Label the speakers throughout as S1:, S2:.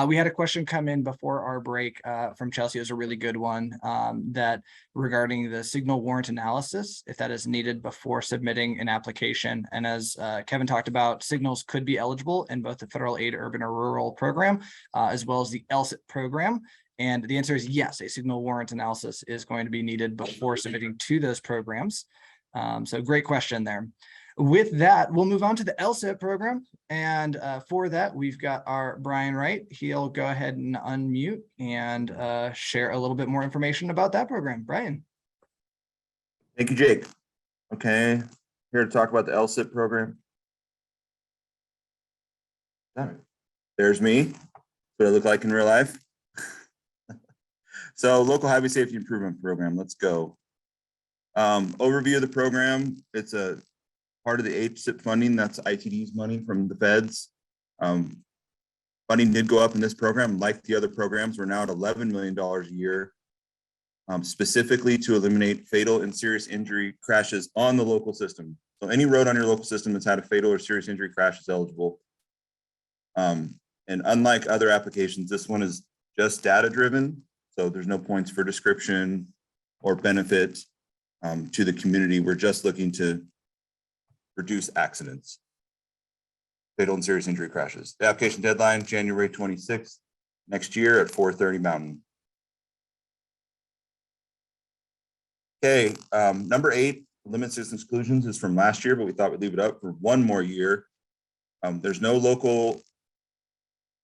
S1: We had a question come in before our break from Chelsea. It was a really good one that regarding the signal warrant analysis, if that is needed before submitting an application. And as Kevin talked about, signals could be eligible in both the federal aid urban or rural program, as well as the LHSIP program. And the answer is yes, a signal warrant analysis is going to be needed before submitting to those programs. So great question there. With that, we'll move on to the LHSIP program. And for that, we've got our Brian Wright. He'll go ahead and unmute and share a little bit more information about that program. Brian.
S2: Thank you, Jake. Okay, here to talk about the LHSIP program. There's me. What I look like in real life. So local highway safety improvement program, let's go. Overview of the program. It's a part of the LHSIP funding. That's ITD's money from the feds. Funding did go up in this program. Like the other programs, we're now at $11 million a year, specifically to eliminate fatal and serious injury crashes on the local system. So any road on your local system that's had a fatal or serious injury crash is eligible. And unlike other applications, this one is just data driven. So there's no points for description or benefit to the community. We're just looking to reduce accidents, fatal and serious injury crashes. The application deadline, January 26th, next year at 4:30 Mountain. Okay, number 8, limit citizen exclusions is from last year, but we thought we'd leave it up for one more year. There's no local,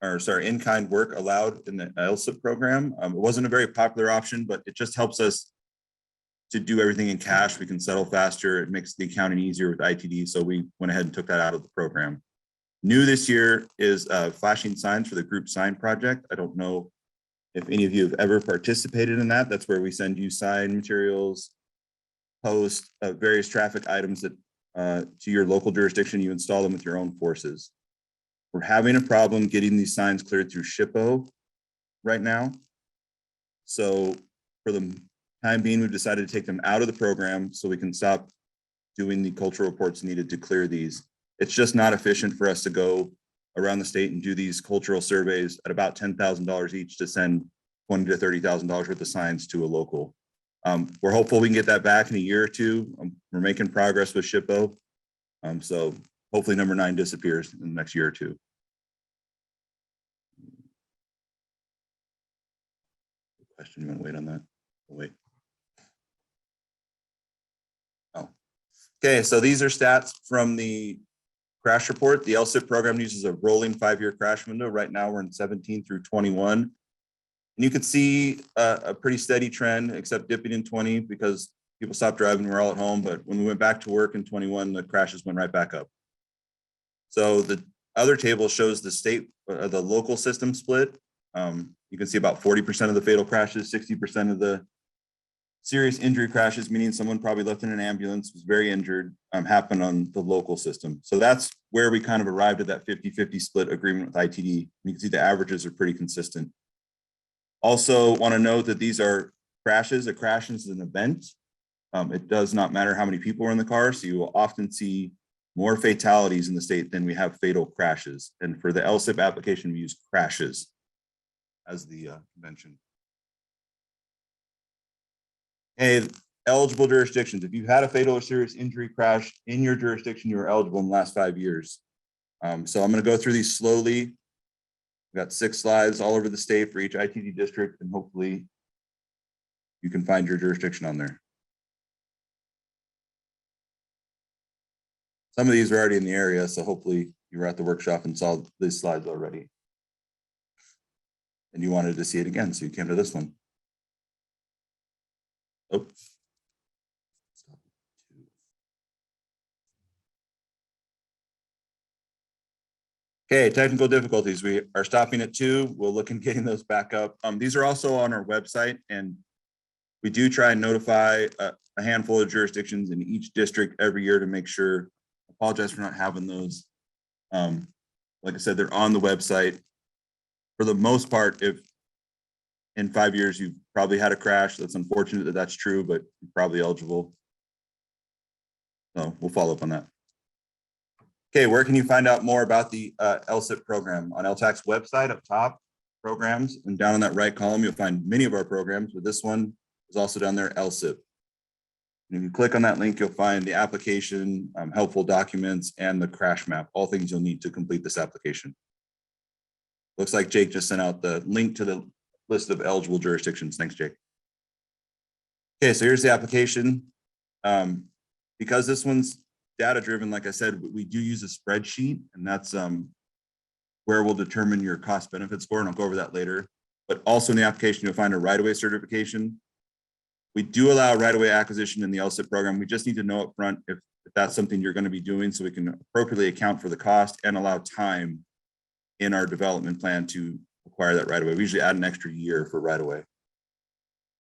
S2: in-kind work allowed in the LHSIP program. It wasn't a very popular option, but it just helps us to do everything in cash. We can settle faster. It makes the accounting easier with ITD. So we went ahead and took that out of the program. New this year is flashing signs for the group sign project. I don't know if any of you have ever participated in that. That's where we send you sign materials, post various traffic items that to your local jurisdiction. You install them with your own forces. We're having a problem getting these signs cleared through SHPO right now. So for the time being, we've decided to take them out of the program so we can stop doing the cultural reports needed to clear these. It's just not efficient for us to go around the state and do these cultural surveys at about $10,000 each to send $20,000 to $30,000 worth of signs to a local. We're hopeful we can get that back in a year or two. We're making progress with SHPO. So hopefully number 9 disappears in the next year or two. Question, you want to wait on that? We'll wait. Oh, okay. So these are stats from the crash report. The LHSIP program uses a rolling 5-year crash window. Right now we're in 17 through 21. And you can see a pretty steady trend, except dipping in 20 because people stopped driving, we're all at home. But when we went back to work in 21, the crashes went right back up. So the other table shows the state, the local system split. You can see about 40% of the fatal crashes, 60% of the serious injury crashes, meaning someone probably left in an ambulance, was very injured, happened on the local system. So that's where we kind of arrived at that 50-50 split agreement with ITD. You can see the averages are pretty consistent. Also want to note that these are crashes. A crash is an event. It does not matter how many people are in the car. So you will often see more fatalities in the state than we have fatal crashes. And for the LHSIP application, we use crashes as the convention. Hey, eligible jurisdictions. If you've had a fatal or serious injury crash in your jurisdiction, you are eligible in the last 5 years. So I'm going to go through these slowly. We've got 6 slides all over the state for each ITD district, and hopefully you can find your jurisdiction on there. Some of these are already in the area, so hopefully you were at the workshop and saw these slides already. And you wanted to see it again, so you came to this one. Oh. Okay, technical difficulties. We are stopping at 2. We'll look into getting those back up. These are also on our website, and we do try and notify a handful of jurisdictions in each district every year to make sure. Apologize for not having those. Like I said, they're on the website. For the most part, if in 5 years you've probably had a crash, that's unfortunate that that's true, but you're probably eligible. So we'll follow up on that. Okay, where can you find out more about the LHSIP program? On LTAC's website up top, programs, and down in that right column, you'll find many of our programs, but this one is also down there, LHSIP. And if you click on that link, you'll find the application, helpful documents, and the crash map, all things you'll need to complete this application. Looks like Jake just sent out the link to the list of eligible jurisdictions. Thanks, Jake. Okay, so here's the application. Because this one's data-driven, like I said, we do use a spreadsheet, and that's where we'll determine your cost-benefit score, and I'll go over that later. But also in the application, you'll find a right-of-way certification. We do allow right-of-way acquisition in the LHSIP program. We just need to know up front if that's something you're going to be doing, so we can appropriately account for the cost and allow time in our development plan to acquire that right-of-way. We usually add an extra year for right-of-way.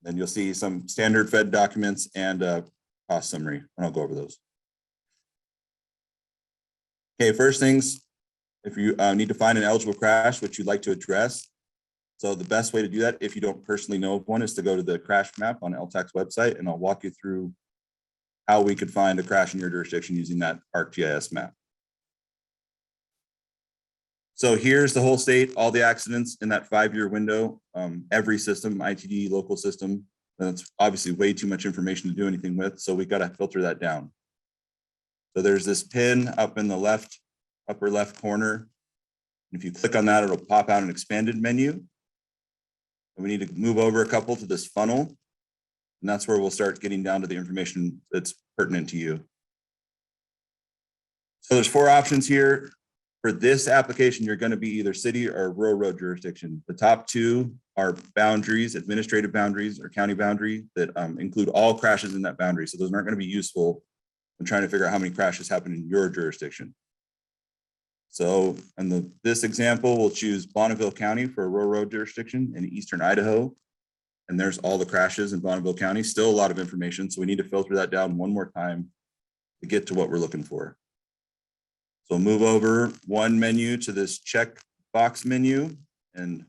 S2: Then you'll see some standard Fed documents and a cost summary, and I'll go over those. Okay, first things, if you need to find an eligible crash, which you'd like to address. So the best way to do that, if you don't personally know of one, is to go to the crash map on LHTAC's website, and I'll walk you through how we could find a crash in your jurisdiction using that ArcGIS map. So here's the whole state, all the accidents in that 5-year window, every system, ITD, local system. That's obviously way too much information to do anything with, so we got to filter that down. So there's this pin up in the upper left corner. If you click on that, it'll pop out an expanded menu. And we need to move over a couple to this funnel. And that's where we'll start getting down to the information that's pertinent to you. So there's 4 options here. For this application, you're going to be either city or rural road jurisdiction. The top 2 are boundaries, administrative boundaries or county boundary that include all crashes in that boundary. So those aren't going to be useful when trying to figure out how many crashes happen in your jurisdiction. So in this example, we'll choose Bonneville County for a rural road jurisdiction in eastern Idaho. And there's all the crashes in Bonneville County, still a lot of information. So we need to filter that down one more time to get to what we're looking for. So move over one menu to this check box menu and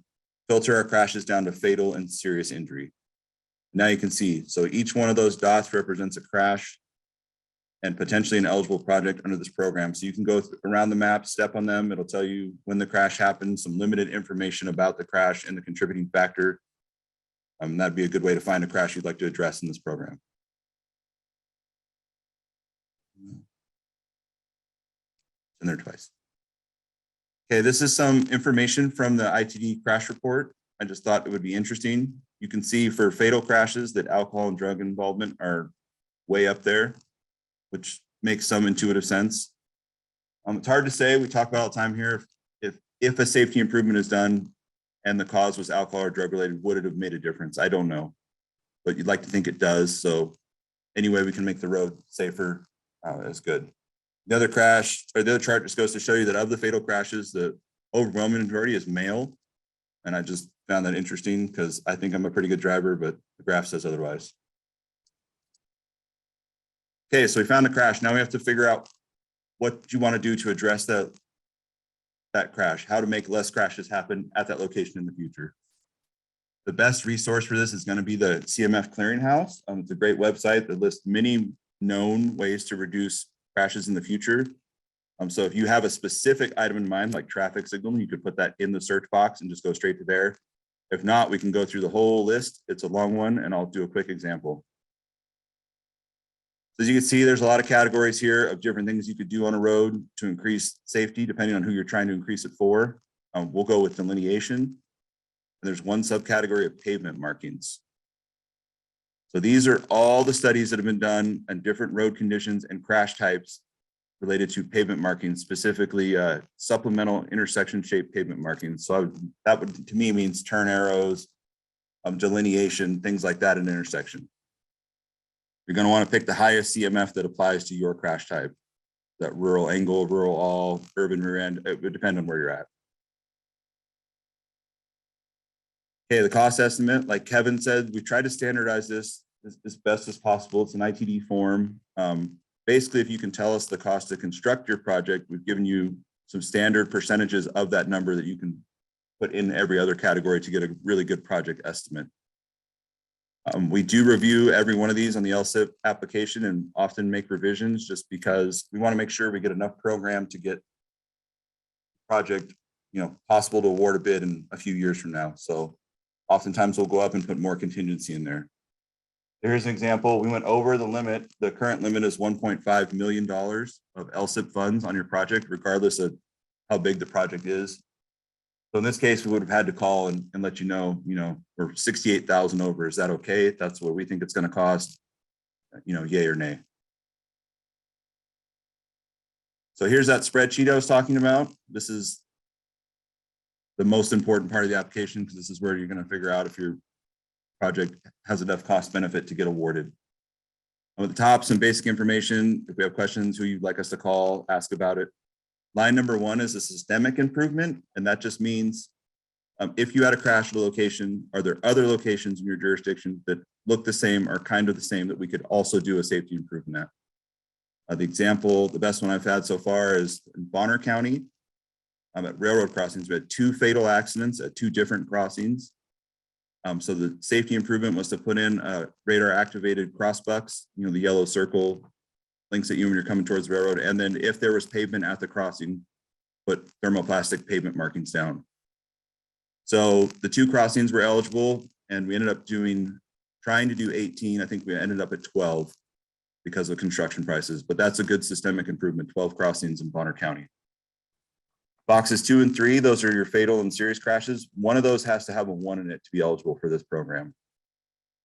S2: filter our crashes down to fatal and serious injury. Now you can see, so each one of those dots represents a crash and potentially an eligible project under this program. So you can go around the map, step on them. It'll tell you when the crash happened, some limited information about the crash and the contributing factor. That'd be a good way to find a crash you'd like to address in this program. In there twice. Okay, this is some information from the ITD crash report. I just thought it would be interesting. You can see for fatal crashes that alcohol and drug involvement are way up there, which makes some intuitive sense. It's hard to say, we talk about all the time here, if a safety improvement is done and the cause was alcohol or drug related, would it have made a difference? I don't know, but you'd like to think it does. So any way we can make the road safer is good. The other crash, or the other chart just goes to show you that of the fatal crashes, the overwhelming majority is male. And I just found that interesting because I think I'm a pretty good driver, but the graph says otherwise. Okay, so we found the crash. Now we have to figure out what you want to do to address that crash, how to make less crashes happen at that location in the future. The best resource for this is going to be the CMF Clearinghouse. It's a great website that lists many known ways to reduce crashes in the future. So if you have a specific item in mind, like traffic signal, you could put that in the search box and just go straight to there. If not, we can go through the whole list. It's a long one, and I'll do a quick example. So as you can see, there's a lot of categories here of different things you could do on a road to increase safety, depending on who you're trying to increase it for. We'll go with delineation. And there's one subcategory of pavement markings. So these are all the studies that have been done on different road conditions and crash types related to pavement markings, specifically supplemental intersection shaped pavement markings. So that would, to me, means turn arrows, delineation, things like that in an intersection. You're going to want to pick the highest CMF that applies to your crash type. That rural angle, rural all, urban rear end, it would depend on where you're at. Okay, the cost estimate, like Kevin said, we tried to standardize this as best as possible. It's an ITD form. Basically, if you can tell us the cost to construct your project, we've given you some standard percentages of that number that you can put in every other category to get a really good project estimate. We do review every one of these on the LHSIP application and often make revisions just because we want to make sure we get enough program to get project possible to award a bid in a few years from now. So oftentimes we'll go up and put more contingency in there. Here's an example. We went over the limit. The current limit is $1.5 million of LHSIP funds on your project, regardless of how big the project is. So in this case, we would have had to call and let you know, we're 68,000 over. Is that okay? That's what we think it's going to cost, yay or nay. So here's that spreadsheet I was talking about. This is the most important part of the application, because this is where you're going to figure out if your project has enough cost benefit to get awarded. At the top, some basic information. If we have questions, who you'd like us to call, ask about it. Line number 1 is a systemic improvement, and that just means if you had a crash at a location, are there other locations in your jurisdiction that look the same or kind of the same that we could also do a safety improvement at? The example, the best one I've had so far is in Bonner County. At railroad crossings, we had 2 fatal accidents at 2 different crossings. So the safety improvement was to put in radar activated crossbucks, the yellow circle links at you when you're coming towards the railroad. And then if there was pavement at the crossing, put thermoplastic pavement markings down. So the 2 crossings were eligible, and we ended up trying to do 18. I think we ended up at 12 because of construction prices, but that's a good systemic improvement, 12 crossings in Bonner County. Boxes 2 and 3, those are your fatal and serious crashes. One of those has to have a 1 in it to be eligible for this program.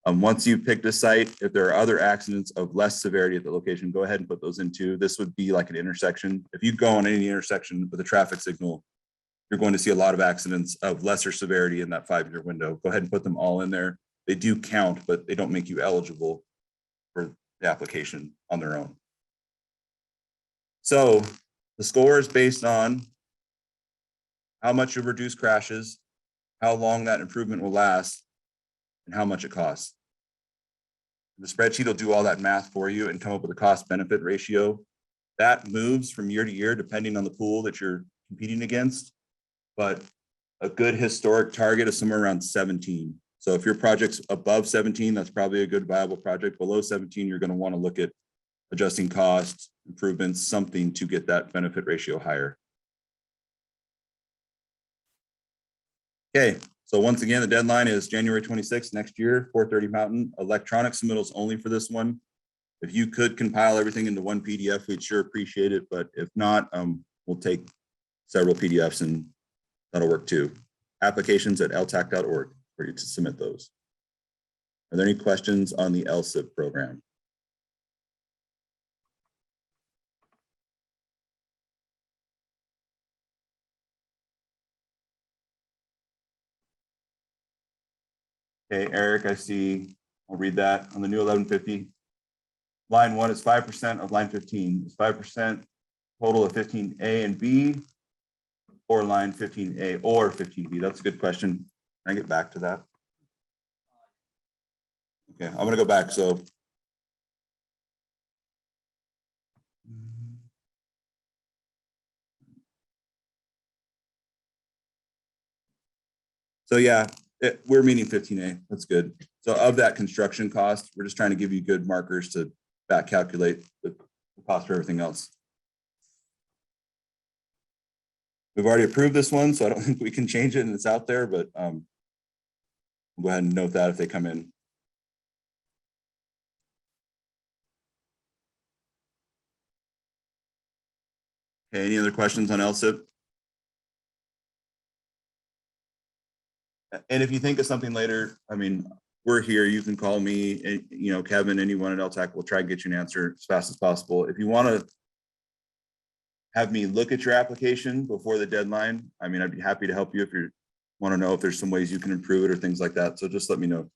S2: Once you've picked a site, if there are other accidents of less severity at the location, go ahead and put those in too. This would be like an intersection. If you go on any intersection with a traffic signal, you're going to see a lot of accidents of lesser severity in that 5-year window. Go ahead and put them all in there. They do count, but they don't make you eligible for the application on their own. So the score is based on how much you reduce crashes, how long that improvement will last, and how much it costs. The spreadsheet will do all that math for you and come up with a cost benefit ratio. That moves from year to year depending on the pool that you're competing against, but a good historic target is somewhere around 17. So if your project's above 17, that's probably a good viable project. Below 17, you're going to want to look at adjusting costs, improvements, something to get that benefit ratio higher. Okay, so once again, the deadline is January 26th next year, 4:30 Mountain. Electronic submittals only for this one. If you could compile everything into one PDF, we'd sure appreciate it. But if not, we'll take several PDFs and that'll work too. Applications at LHTAC.org for you to submit those. Are there any questions on the LHSIP program? Okay, Eric, I see. I'll read that on the new 1150. Line 1 is 5% of line 15. Is 5% total of 15A and B, or line 15A or 15B? That's a good question. Can I get back to that? Okay, I'm going to go back. So yeah, we're meeting 15A. That's good. So of that construction cost, we're just trying to give you good markers to back calculate the cost for everything else. We've already approved this one, so I don't think we can change it and it's out there, but we'll go ahead and note that if they come in. Okay, any other questions on LHSIP? And if you think of something later, I mean, we're here. You can call me, Kevin, anyone at LHTAC. We'll try and get you an answer as fast as possible. If you want to have me look at your application before the deadline, I mean, I'd be happy to help you if you want to know if there's some ways you can improve it or things like that. So just let me know.